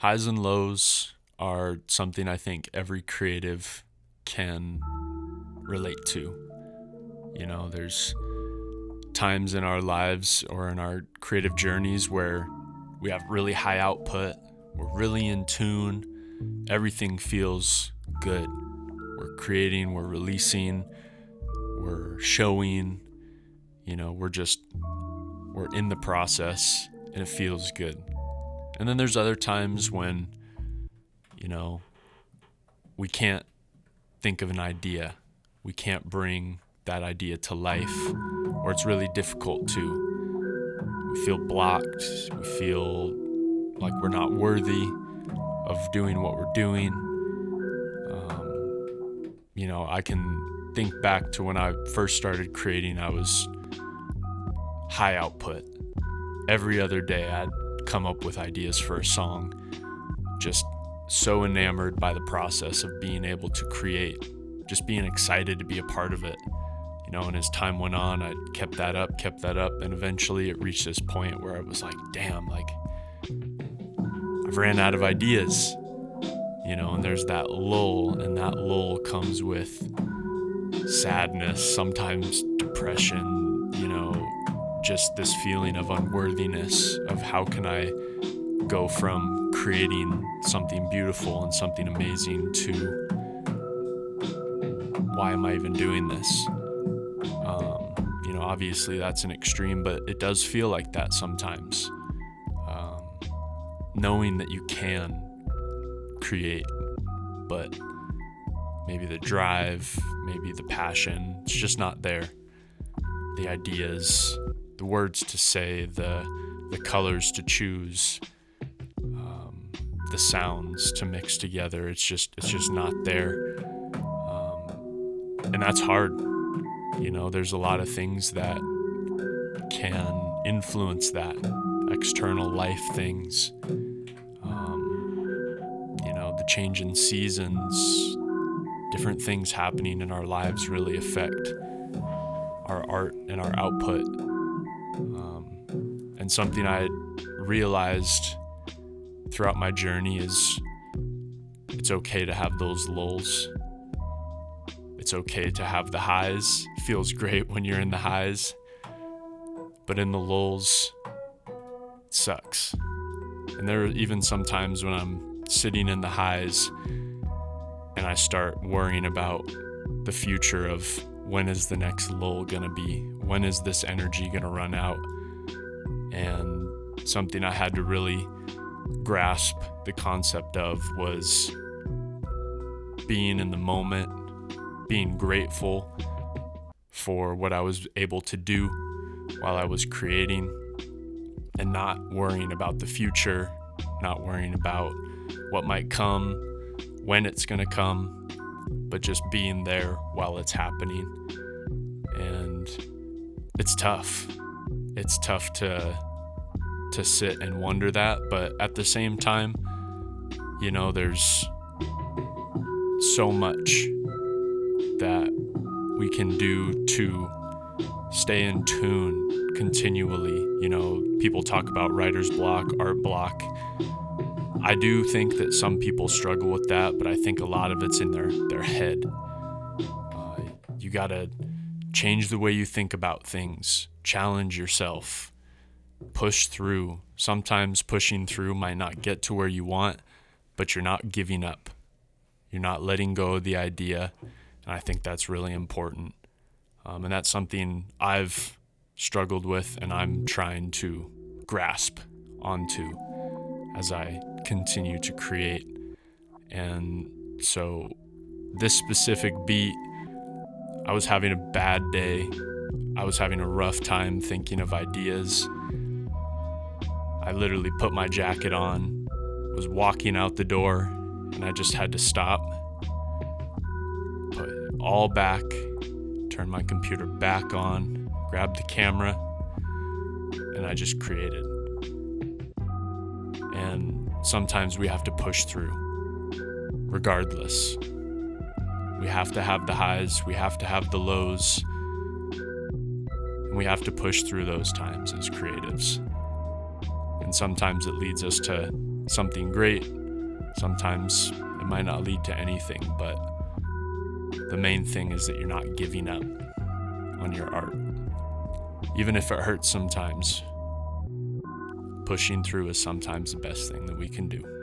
highs and lows are something I think every creative can relate to. There's times in our lives or in our creative journeys where we have really high output, we're really in tune, everything feels good. We're creating, we're releasing, we're showing, we're in the process and it feels good. And then there's other times when, we can't think of an idea. We can't bring that idea to life, or it's really difficult to. We feel blocked. We feel like we're not worthy of doing what we're doing. I can think back to when I first started creating. I was high output. Every other day I'd come up with ideas for a song, just so enamored by the process of being able to create, just being excited to be a part of it. And as time went on, I kept that up, and eventually it reached this point where I was like, damn, I've ran out of ideas, and there's that lull, and that lull comes with sadness, sometimes depression, just this feeling of unworthiness of how can I go from creating something beautiful and something amazing to why am I even doing this? Obviously that's an extreme, but it does feel like that sometimes. Knowing that you can create, but maybe the drive, maybe the passion, it's just not there. The ideas, the words to say, the colors to choose, the sounds to mix together, it's just not there. And that's hard. There's a lot of things that can influence that, external life things. The change in seasons, different things happening in our lives really affect our art and our output. And something I realized throughout my journey is it's okay to have those lulls. It's okay to have the highs. It feels great when you're in the highs. But in the lulls, it sucks. And there are even some times when I'm sitting in the highs and I start worrying about the future of when is the next lull gonna be? When is this energy gonna run out? And something I had to really grasp the concept of was being in the moment, being grateful for what I was able to do while I was creating, and not worrying about the future, not worrying about what might come, when it's going to come, but just being there while it's happening. And it's tough. It's tough to sit and wonder that, but at the same time, there's so much that we can do to stay in tune continually. People talk about writer's block, art block. I do think that some people struggle with that, but I think a lot of it's in their head. You gotta change the way you think about things, challenge yourself, push through. Sometimes pushing through might not get to where you want, but you're not giving up. You're not letting go of the idea, and I think that's really important. And that's something I've struggled with and I'm trying to grasp onto as I continue to create. And so this specific beat, I was having a bad day. I was having a rough time thinking of ideas. I literally put my jacket on, was walking out the door, and I just had to stop, put it all back, turn my computer back on, grab the camera, and I just created. And sometimes we have to push through, regardless. We have to have the highs, we have to have the lows, and we have to push through those times as creatives. And sometimes it leads us to something great. Sometimes it might not lead to anything, but the main thing is that you're not giving up on your art. Even if it hurts sometimes, pushing through is sometimes the best thing that we can do.